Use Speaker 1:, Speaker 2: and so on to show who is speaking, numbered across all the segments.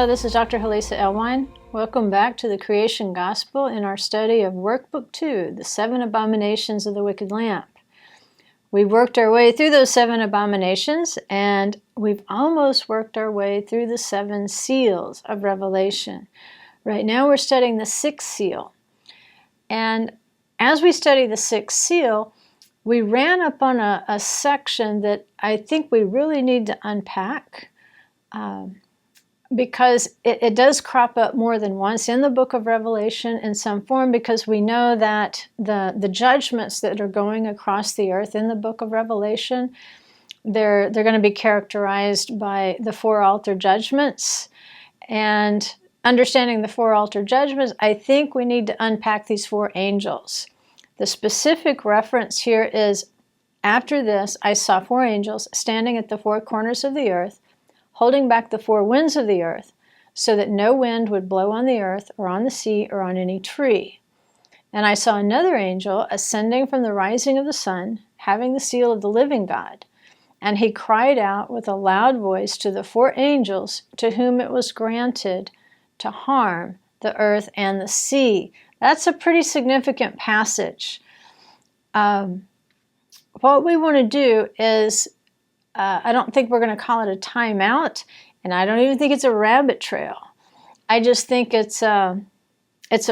Speaker 1: Hello, this is Dr. Halisa Elwine. Welcome back to the Creation Gospel in our study of Workbook 2, the 7 Abominations of the Wicked Lamp. We've worked our way through those 7 abominations, and we've almost worked our way through the 7 seals of Revelation. Right now we're studying the 6th seal. And as we study the 6th seal, we ran up on a section that I think we really need to unpack. Because it does crop up more than once in the book of Revelation in some form, because we know that the judgments that are going across the earth in the book of Revelation, they're going to be characterized by the 4 altar judgments. And understanding the 4 altar judgments, I think we need to unpack these 4 angels. The specific reference here is, after this, I saw 4 angels standing at the 4 corners of the earth, holding back the 4 winds of the earth, so that no wind would blow on the earth or on the sea or on any tree. And I saw another angel ascending from the rising of the sun, having the seal of the living God. And he cried out with a loud voice to the 4 angels to whom it was granted to harm the earth and the sea. That's a pretty significant passage. What we want to do is, I don't think we're going to call it a timeout, and I don't even think it's a rabbit trail. I just think it's a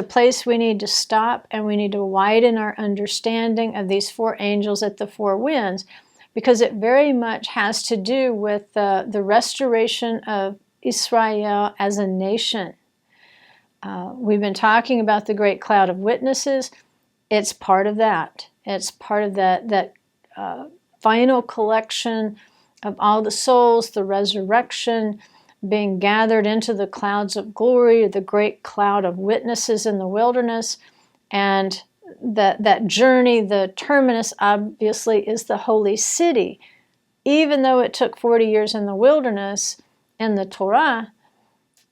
Speaker 1: place we need to stop, and we need to widen our understanding of these 4 angels at the 4 winds, because it very much has to do with the restoration of Israel as a nation. We've been talking about the great cloud of witnesses. It's part of that. It's part of that final collection of all the souls, the resurrection, being gathered into the clouds of glory, the great cloud of witnesses in the wilderness. And that journey, the terminus, obviously, is the holy city. Even though it took 40 years in the wilderness, in the Torah,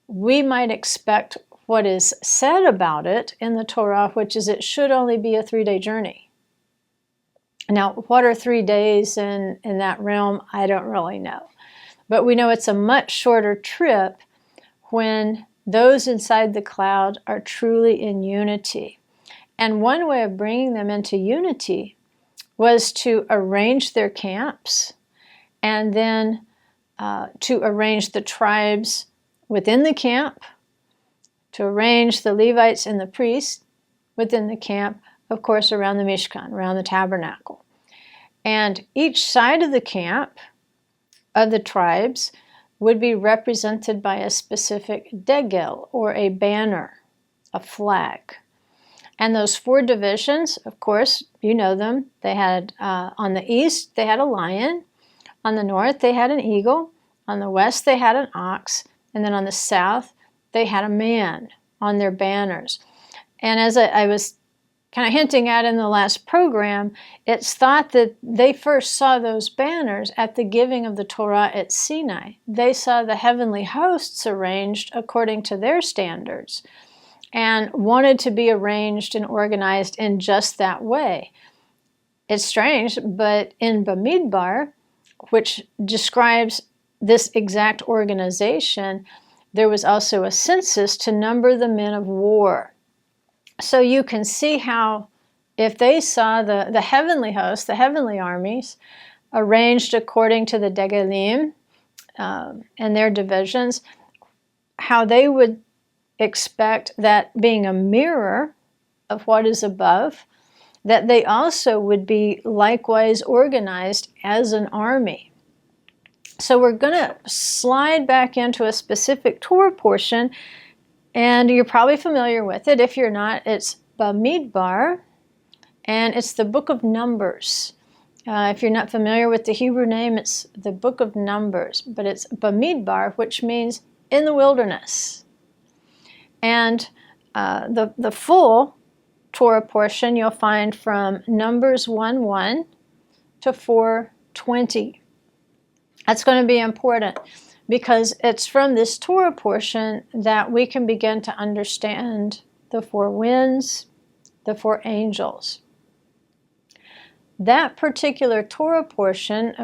Speaker 1: we might expect what is said about it in the Torah, which is it should only be a 3-day journey. Now, what are 3 days in that realm? I don't really know. But we know it's a much shorter trip when those inside the cloud are truly in unity. And one way of bringing them into unity was to arrange their camps, and then to arrange the tribes within the camp, to arrange the Levites and the priests within the camp, of course, around the Mishkan, around the tabernacle. And each side of the camp of the tribes would be represented by a specific degel, or a banner, a flag. And those 4 divisions, of course, you know them. They had, on the east, they had a lion. On the north, they had an eagle. On the west, they had an ox. And then on the south, they had a man on their banners. And as I was kind of hinting at in the last program, it's thought that they first saw those banners at the giving of the Torah at Sinai. They saw the heavenly hosts arranged according to their standards and wanted to be arranged and organized in just that way. It's strange, but in Bamidbar, which describes this exact organization, there was also a census to number the men of war. So you can see how, if they saw the heavenly hosts, the heavenly armies, arranged according to the degelim and their divisions, how they would expect that, being a mirror of what is above, that they also would be likewise organized as an army. So we're going to slide back into a specific Torah portion, and you're probably familiar with it. If you're not, it's Bamidbar, and it's the book of Numbers. If you're not familiar with the Hebrew name, it's the book of Numbers, but it's Bamidbar, which means in the wilderness. And the full Torah portion you'll find from Numbers 1:1 to 4:20. That's going to be important, because it's from this Torah portion that we can begin to understand the 4 winds, the 4 angels. That particular Torah portion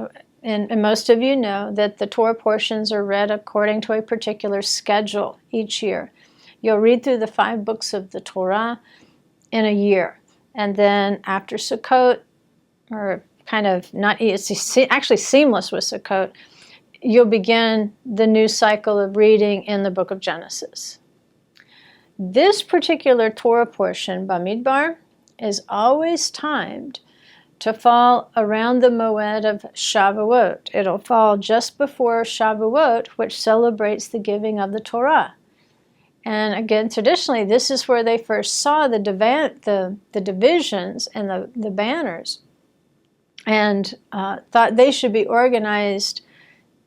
Speaker 1: and most of you know that the Torah portions are read according to a particular schedule each year. You'll read through the 5 books of the Torah in a year. And then after Sukkot, or kind of not, it's actually seamless with Sukkot, you'll begin the new cycle of reading in the book of Genesis. This particular Torah portion, Bamidbar, is always timed to fall around the Moed of Shavuot. It'll fall just before Shavuot, which celebrates the giving of the Torah. And again, traditionally, this is where they first saw the divisions and the banners, and thought they should be organized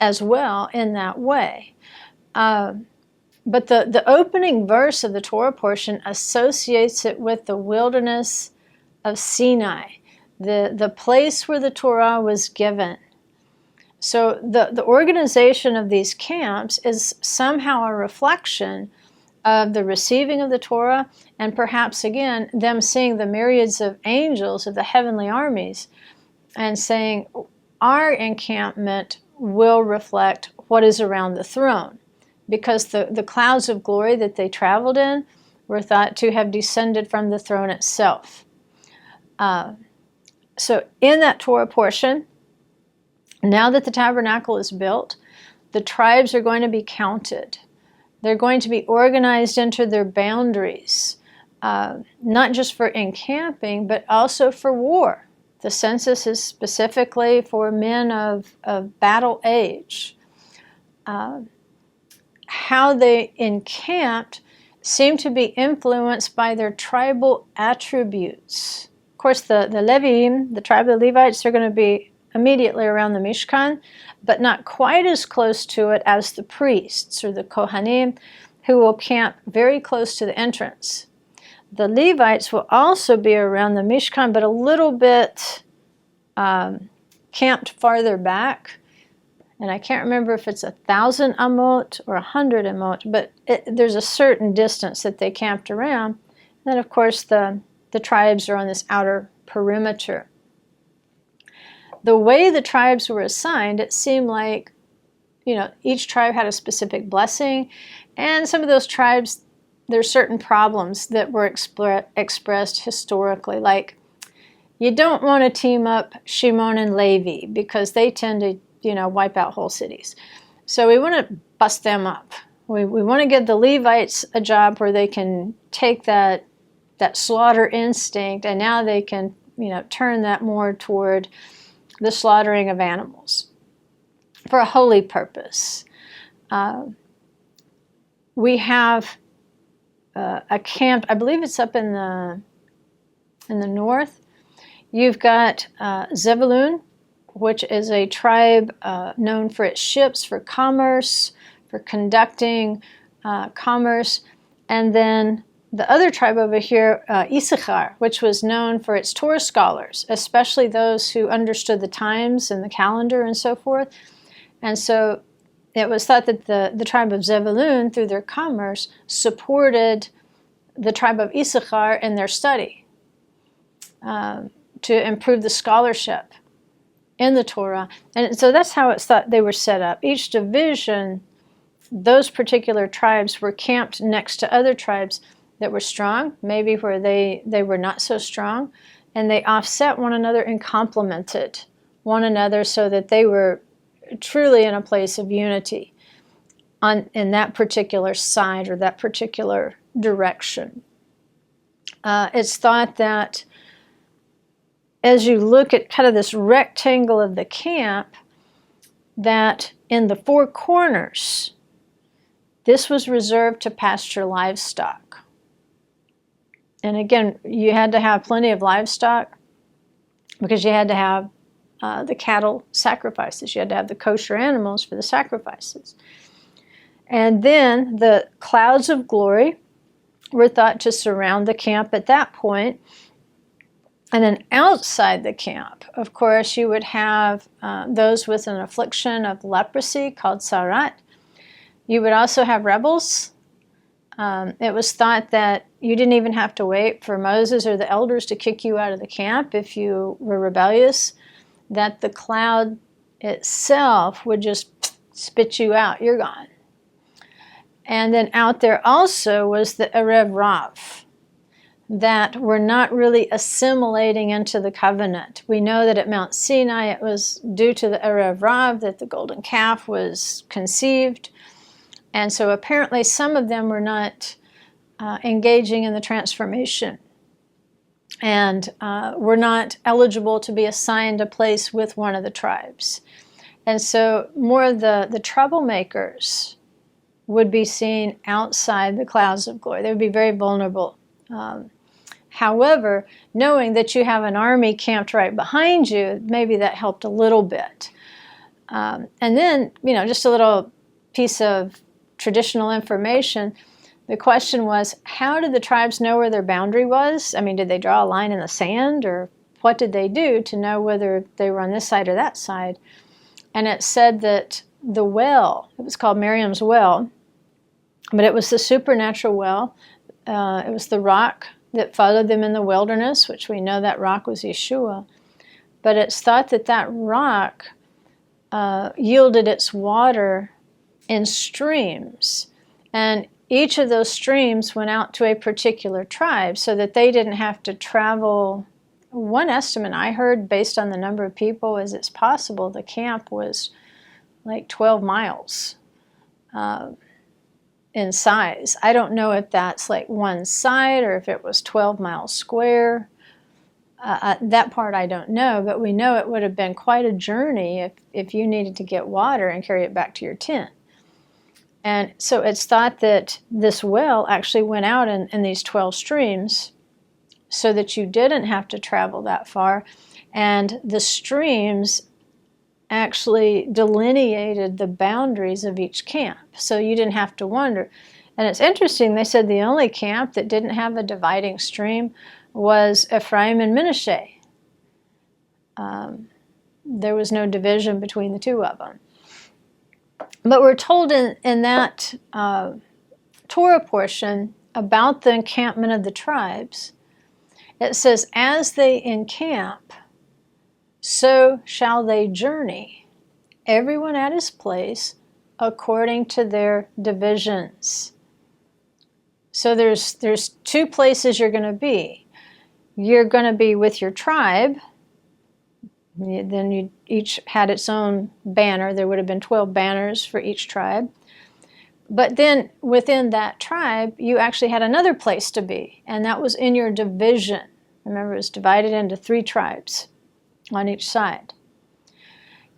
Speaker 1: as well in that way. But the opening verse of the Torah portion associates it with the wilderness of Sinai, the place where the Torah was given. So the organization of these camps is somehow a reflection of the receiving of the Torah, and perhaps again them seeing the myriads of angels of the heavenly armies and saying, our encampment will reflect what is around the throne, because the clouds of glory that they traveled in were thought to have descended from the throne itself. So in that Torah portion, now that the tabernacle is built, the tribes are going to be counted. They're going to be organized into their boundaries, not just for encamping, but also for war. The census is specifically for men of battle age. How they encamped seemed to be influenced by their tribal attributes. Of course, the Leviim, the tribe of the Levites, are going to be immediately around the Mishkan, but not quite as close to it as the priests or the Kohanim, who will camp very close to the entrance. The Levites will also be around the Mishkan, but a little bit camped farther back. And I can't remember if it's 1,000 amot or 100 amot, but there's a certain distance that they camped around. And then, of course, the tribes are on this outer perimeter. The way the tribes were assigned, it seemed like, each tribe had a specific blessing, and some of those tribes, there's certain problems that were expressed historically, like you don't want to team up Shimon and Levi because they tend to, wipe out whole cities. So we want to bust them up. We want to give the Levites a job where they can take that slaughter instinct, and now they can, turn that more toward the slaughtering of animals for a holy purpose. We have a camp, I believe it's up in the north. You've got Zebulun, which is a tribe known for its ships, for commerce, for conducting commerce. And then the other tribe over here, Issachar, which was known for its Torah scholars, especially those who understood the times and the calendar and so forth. And so it was thought that the tribe of Zebulun, through their commerce, supported the tribe of Issachar in their study to improve the scholarship in the Torah. And so that's how it's thought they were set up. Each division, those particular tribes were camped next to other tribes that were strong, maybe where they were not so strong, and they offset one another and complemented one another so that they were truly in a place of unity in that particular side or that particular direction. It's thought that as you look at kind of this rectangle of the camp, that in the 4 corners, this was reserved to pasture livestock. And again, you had to have plenty of livestock because you had to have the cattle sacrifices. You had to have the kosher animals for the sacrifices. And then the clouds of glory were thought to surround the camp at that point. And then outside the camp, of course, you would have those with an affliction of leprosy called sarat. You would also have rebels. It was thought that you didn't even have to wait for Moses or the elders to kick you out of the camp if you were rebellious, that the cloud itself would just spit you out. You're gone. And then out there also was the Erev Rav, that were not really assimilating into the covenant. We know that at Mount Sinai it was due to the Erev Rav that the golden calf was conceived. And so apparently some of them were not engaging in the transformation and were not eligible to be assigned a place with one of the tribes. And so more of the troublemakers would be seen outside the clouds of glory. They would be very vulnerable. However, knowing that you have an army camped right behind you, maybe that helped a little bit. And then, just a little piece of traditional information. The question was, how did the tribes know where their boundary was? I mean, did they draw a line in the sand, or what did they do to know whether they were on this side or that side? And it said that the well, it was called Miriam's well, but it was the supernatural well. It was the rock that followed them in the wilderness, which we know that rock was Yeshua. But it's thought that that rock yielded its water in streams. And each of those streams went out to a particular tribe so that they didn't have to travel. One estimate I heard, based on the number of people, is it's possible the camp was like 12 miles in size. I don't know if that's like one side or if it was 12 miles square. That part I don't know, but we know it would have been quite a journey if you needed to get water and carry it back to your tent. And so it's thought that this well actually went out in these 12 streams so that you didn't have to travel that far. And the streams actually delineated the boundaries of each camp, so you didn't have to wonder. And it's interesting, they said the only camp that didn't have a dividing stream was Ephraim and Manasseh. There was no division between the two of them. But we're told in that Torah portion about the encampment of the tribes, it says, as they encamp, so shall they journey, everyone at his place, according to their divisions. So there's two places you're going to be. You're going to be with your tribe. Then you each had its own banner. There would have been 12 banners for each tribe. But then within that tribe, you actually had another place to be, and that was in your division. Remember, it was divided into 3 tribes on each side.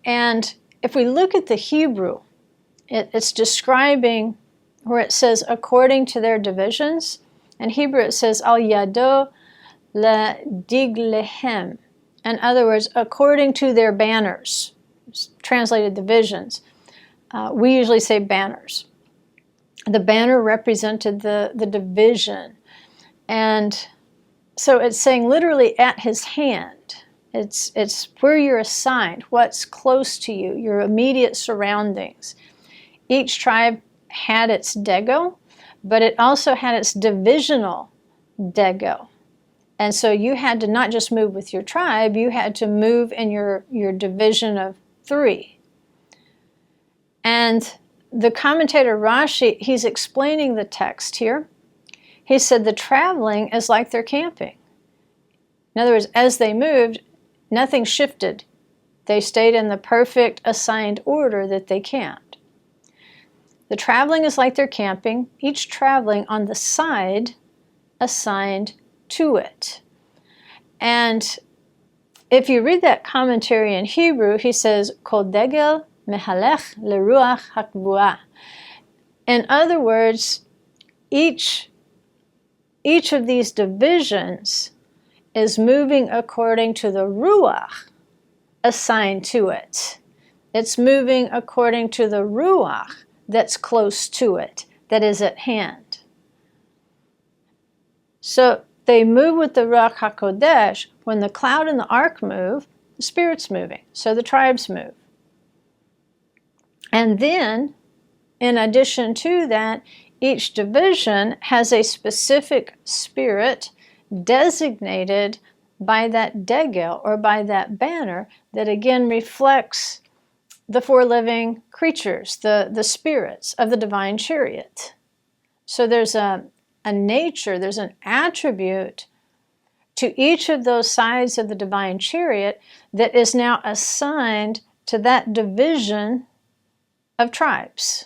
Speaker 1: And if we look at the Hebrew, it's describing where it says according to their divisions. In Hebrew it says al yado la diglehem. In other words, according to their banners. It's translated divisions. We usually say banners. The banner represented the division. And so it's saying literally at his hand. It's where you're assigned, what's close to you, your immediate surroundings. Each tribe had its dego, but it also had its divisional dego. And so you had to not just move with your tribe, you had to move in your division of 3. And the commentator Rashi, he's explaining the text here. He said the traveling is like they're camping. In other words, as they moved, nothing shifted. They stayed in the perfect assigned order that they camped. The traveling is like they're camping, each traveling on the side assigned to it. And if you read that commentary in Hebrew, he says, Kol degel mehalech leruach hakvuah. In other words, each of these divisions is moving according to the ruach assigned to it. It's moving according to the ruach that's close to it, that is at hand. So they move with the Ruach HaKodesh. When the cloud and the ark move, the Spirit's moving, so the tribes move. And then, in addition to that, each division has a specific spirit designated by that degel, or by that banner, that again reflects the four living creatures, the spirits of the divine chariot. So there's a nature, there's an attribute to each of those sides of the divine chariot that is now assigned to that division of tribes.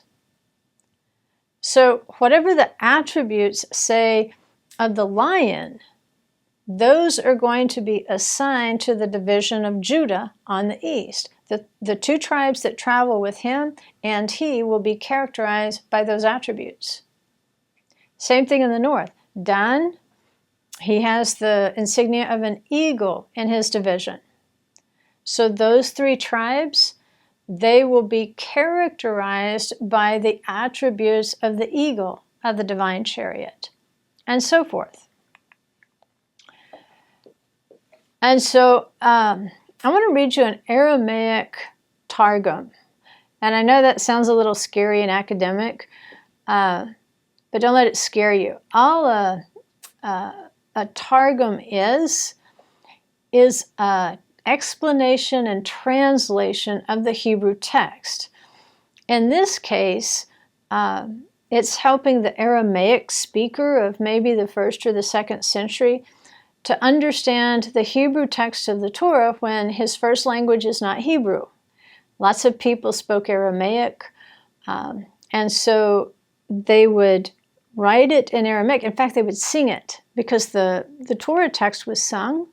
Speaker 1: So whatever the attributes say of the lion, those are going to be assigned to the division of Judah on the east. The two tribes that travel with him and he will be characterized by those attributes. Same thing in the north. Dan, he has the insignia of an eagle in his division. So those three tribes, they will be characterized by the attributes of the eagle of the divine chariot, and so forth. And so I want to read you an Aramaic Targum. And I know that sounds a little scary and academic, but don't let it scare you. All a Targum is explanation and translation of the Hebrew text. In this case, it's helping the Aramaic speaker of maybe the 1st or the 2nd century to understand the Hebrew text of the Torah when his first language is not Hebrew. Lots of people spoke Aramaic, and so they would write it in Aramaic. In fact, they would sing it because the Torah text was sung.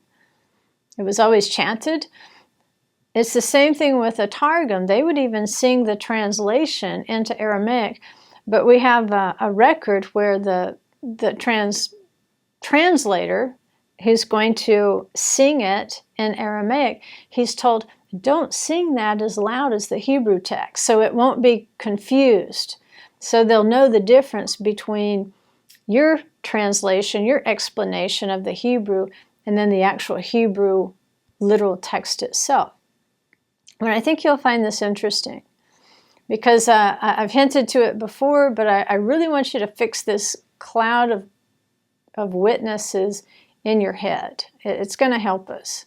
Speaker 1: It was always chanted. It's the same thing with a Targum. They would even sing the translation into Aramaic, but we have a record where the translator who's going to sing it in Aramaic, he's told, don't sing that as loud as the Hebrew text, so it won't be confused. So they'll know the difference between your translation, your explanation of the Hebrew, and then the actual Hebrew literal text itself. And I think you'll find this interesting because I've hinted to it before, but I really want you to fix this cloud of witnesses in your head. It's going to help us.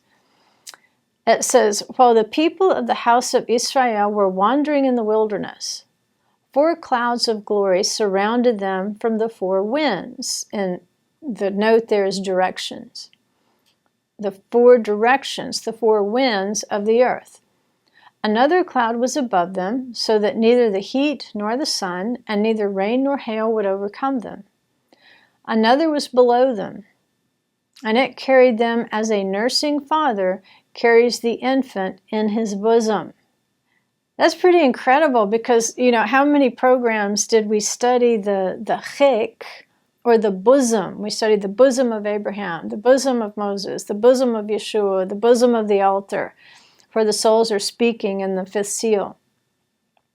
Speaker 1: It says, while the people of the house of Israel were wandering in the wilderness, 4 clouds of glory surrounded them from the 4 winds. And the note there is directions. The 4 directions, the 4 winds of the earth. Another cloud was above them, so that neither the heat nor the sun, and neither rain nor hail would overcome them. Another was below them, and it carried them as a nursing father carries the infant in his bosom. That's pretty incredible because, you know, how many programs did we study the chik, or the bosom? We studied the bosom of Abraham, the bosom of Moses, the bosom of Yeshua, the bosom of the altar, where the souls are speaking in the 5th seal.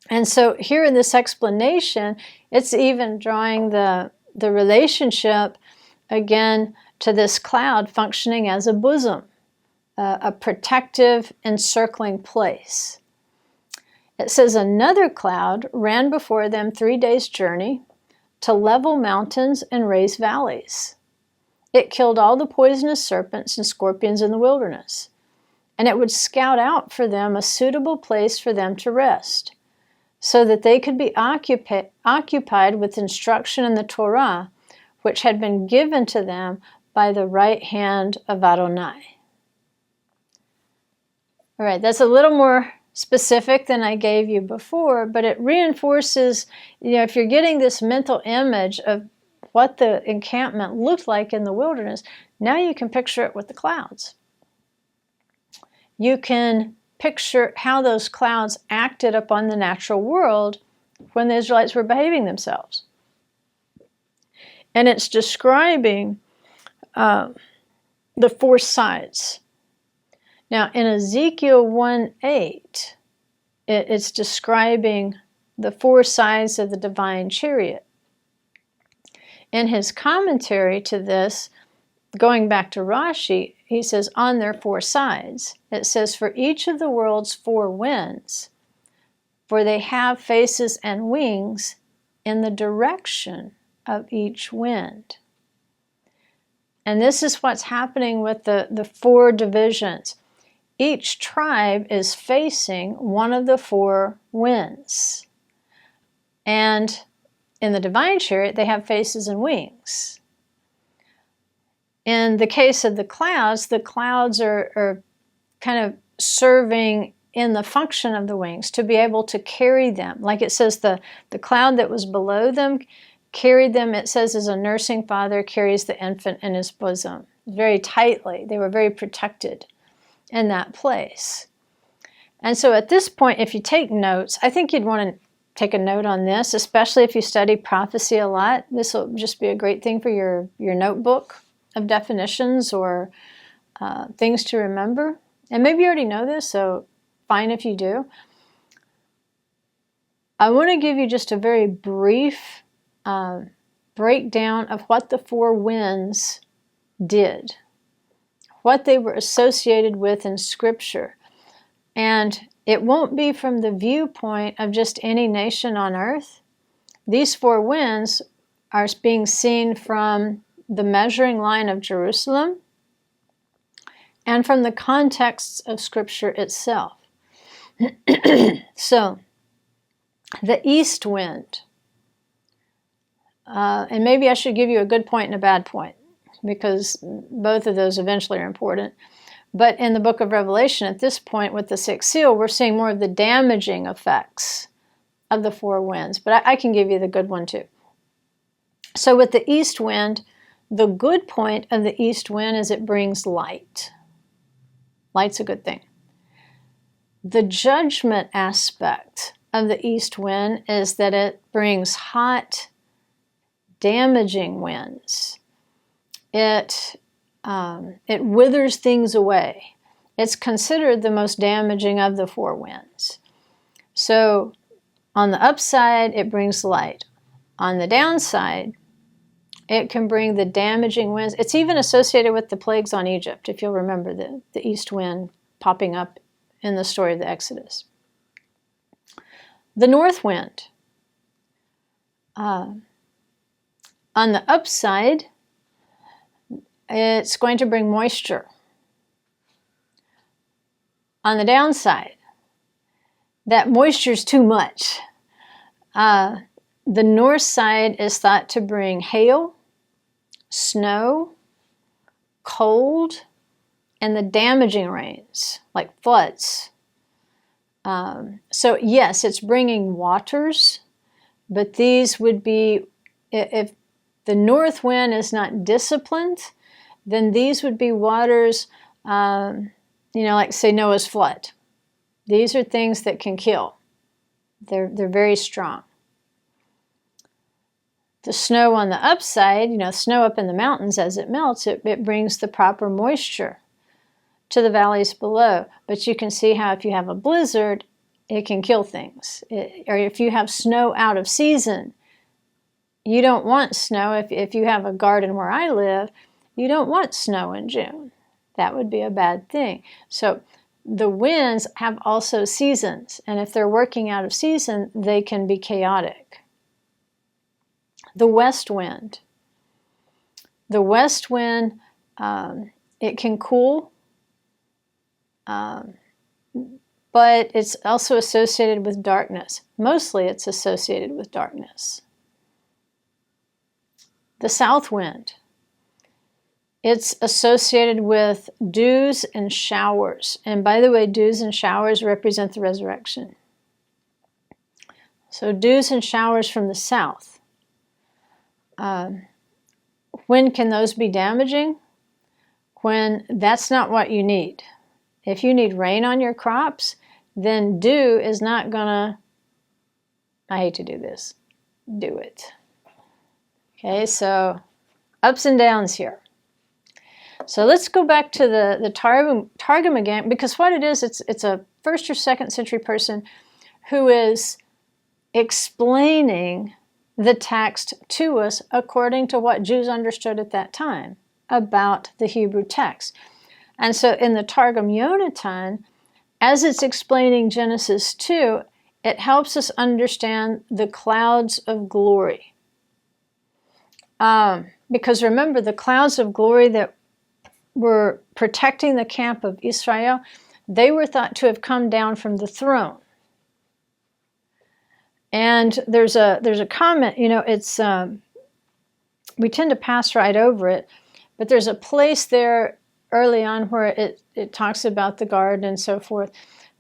Speaker 1: And so here in this explanation, it's even drawing the relationship again to this cloud functioning as a bosom, a protective, encircling place. It says another cloud ran before them 3 days' journey to level mountains and raise valleys. It killed all the poisonous serpents and scorpions in the wilderness, and it would scout out for them a suitable place for them to rest, so that they could be occupied with instruction in the Torah, which had been given to them by the right hand of Adonai. All right, that's a little more specific than I gave you before, but it reinforces, you know, if you're getting this mental image of what the encampment looked like in the wilderness, now you can picture it with the clouds. You can picture how those clouds acted upon the natural world when the Israelites were behaving themselves. And it's describing the 4 sides. Now, in Ezekiel 1:8, it's describing the 4 sides of the divine chariot. In his commentary to this, going back to Rashi, he says, on their 4 sides, it says, for each of the world's 4 winds, for they have faces and wings in the direction of each wind. And this is what's happening with the 4 divisions. each tribe is facing one of the four winds. And in the divine chariot, they have faces and wings. In the case of the clouds are kind of serving in the function of the wings to be able to carry them. Like it says, the cloud that was below them carried them, it says, as a nursing father carries the infant in his bosom. Very tightly. They were very protected in that place. And so at this point, if you take notes, I think you'd want to take a note on this, especially if you study prophecy a lot. This will just be a great thing for your notebook of definitions or things to remember. And maybe you already know this, so fine if you do. I want to give you just a very brief breakdown of what the four winds did, what they were associated with in Scripture. And it won't be from the viewpoint of just any nation on earth. These four winds are being seen from the measuring line of Jerusalem and from the context of Scripture itself. So, the east wind, and maybe I should give you a good point and a bad point, because both of those eventually are important. But in the book of Revelation, at this point with the sixth seal, we're seeing more of the damaging effects of the four winds. But I can give you the good one too. So with the east wind, the good point of the east wind is it brings light. Light's a good thing. The judgment aspect of the east wind is that it brings hot, damaging winds. It withers things away. It's considered the most damaging of the four winds. So on the upside, it brings light. On the downside, it can bring the damaging winds. It's even associated with the plagues on Egypt, if you'll remember the east wind popping up in the story of the Exodus. The north wind. On the upside, it's going to bring moisture. On the downside, that moisture is too much. The north side is thought to bring hail, snow, cold, and the damaging rains, like floods. So yes, it's bringing waters, but these would be, if the north wind is not disciplined, then these would be waters, like say Noah's flood. These are things that can kill. They're very strong. The snow on the upside, snow up in the mountains, as it melts, it brings the proper moisture to the valleys below. But you can see how if you have a blizzard, it can kill things. Or if you have snow out of season, you don't want snow. If you have a garden where I live, you don't want snow in June. That would be a bad thing. So the winds have also seasons, and if they're working out of season, they can be chaotic. The west wind. The west wind, it can cool, but it's also associated with darkness. Mostly it's associated with darkness. The south wind. It's associated with dews and showers. And by the way, dews and showers represent the resurrection. So dews and showers from the south. When can those be damaging? When that's not what you need. If you need rain on your crops, then dew is not gonna, I hate to do this, do it. Okay, so ups and downs here. So let's go back to the Targum again, because what it is, it's a 1st or 2nd century person who is explaining the text to us according to what Jews understood at that time about the Hebrew text. And so in the Targum Yonatan, as it's explaining Genesis 2, it helps us understand the clouds of glory. Because remember, the clouds of glory that were protecting the camp of Israel, they were thought to have come down from the throne. And there's a comment, it's we tend to pass right over it, but there's a place there early on where it talks about the garden and so forth.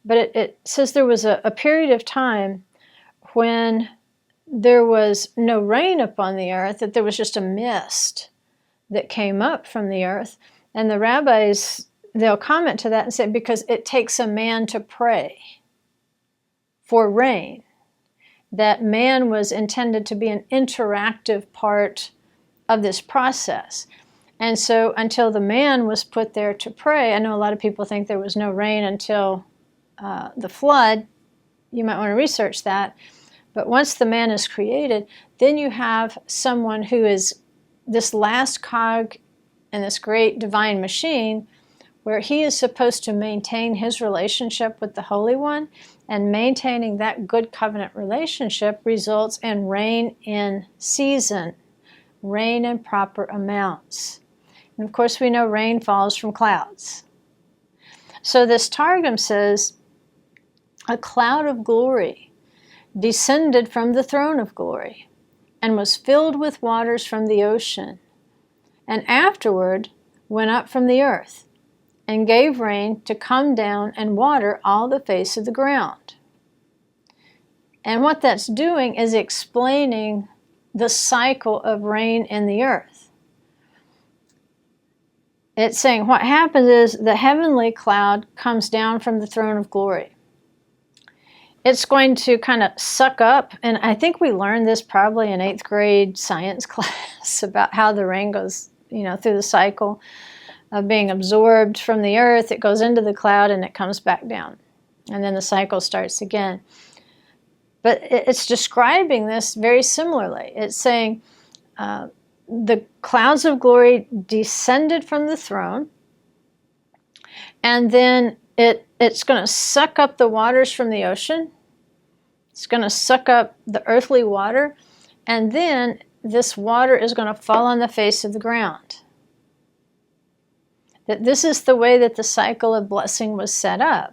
Speaker 1: But it says there was a period of time when there was no rain upon the earth, that there was just a mist that came up from the earth. And the rabbis, they'll comment to that and say, because it takes a man to pray for rain, that man was intended to be an interactive part of this process. And so until the man was put there to pray, I know a lot of people think there was no rain until the flood. You might want to research that. But once the man is created, then you have someone who is this last cog in this great divine machine, where he is supposed to maintain his relationship with the Holy One, and maintaining that good covenant relationship results in rain in season, rain in proper amounts. And of course we know rain falls from clouds. So this Targum says, a cloud of glory descended from the throne of glory, and was filled with waters from the ocean, and afterward went up from the earth, and gave rain to come down and water all the face of the ground. And what that's doing is explaining the cycle of rain in the earth. It's saying what happens is the heavenly cloud comes down from the throne of glory. It's going to kind of suck up, and I think we learned this probably in 8th grade science class about how the rain goes, through the cycle of being absorbed from the earth. It goes into the cloud and it comes back down. And then the cycle starts again. But it's describing this very similarly. It's saying the clouds of glory descended from the throne, and then it's going to suck up the waters from the ocean. It's going to suck up the earthly water, and then this water is going to fall on the face of the ground. That this is the way that the cycle of blessing was set up.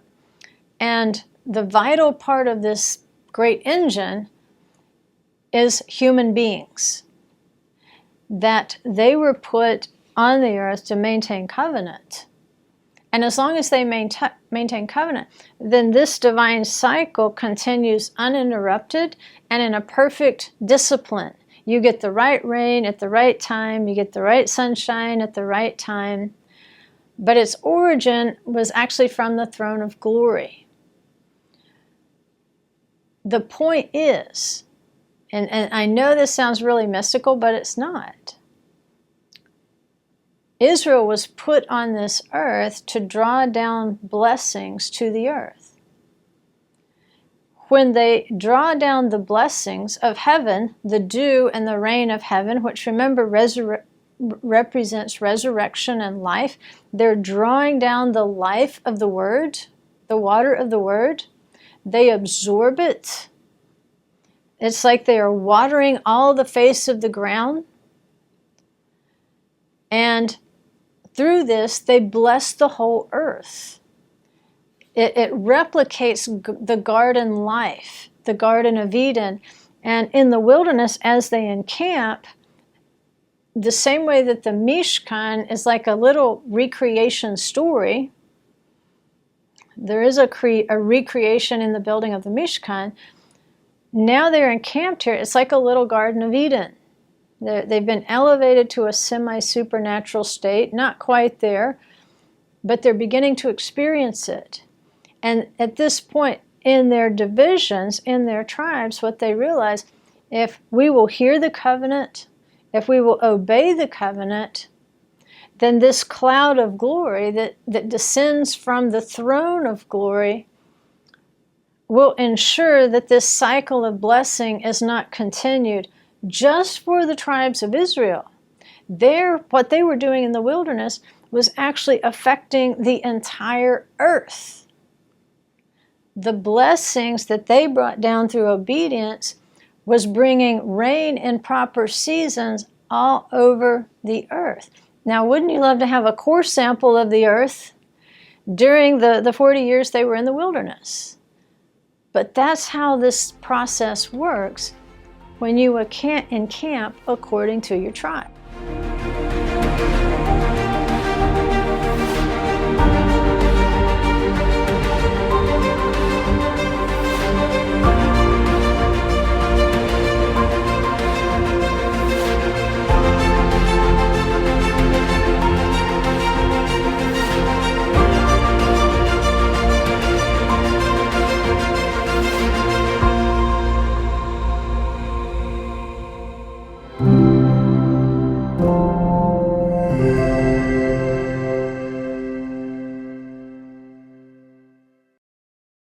Speaker 1: And the vital part of this great engine is human beings. That they were put on the earth to maintain covenant. And as long as they maintain covenant, then this divine cycle continues uninterrupted and in a perfect discipline. You get the right rain at the right time, you get the right sunshine at the right time. But its origin was actually from the throne of glory. The point is, and I know this sounds really mystical, but it's not. Israel was put on this earth to draw down blessings to the earth. When they draw down the blessings of heaven, the dew and the rain of heaven, which remember represents resurrection and life, they're drawing down the life of the Word, the water of the Word. They absorb it. It's like they are watering all the face of the ground. And through this, they bless the whole earth. It replicates the garden life, the Garden of Eden. And in the wilderness, as they encamp, the same way that the Mishkan is like a little recreation story, there is a recreation in the building of the Mishkan. Now they're encamped here. It's like a little Garden of Eden. They've been elevated to a semi-supernatural state, not quite there, but they're beginning to experience it. And at this point, in their divisions, in their tribes, what they realize, if we will hear the covenant, if we will obey the covenant, then this cloud of glory that descends from the throne of glory will ensure that this cycle of blessing is not continued just for the tribes of Israel. What they were doing in the wilderness was actually affecting the entire earth. The blessings that they brought down through obedience was bringing rain in proper seasons all over the earth. Now, wouldn't you love to have a core sample of the earth during the 40 years they were in the wilderness. But that's how this process works when you encamp according to your tribe.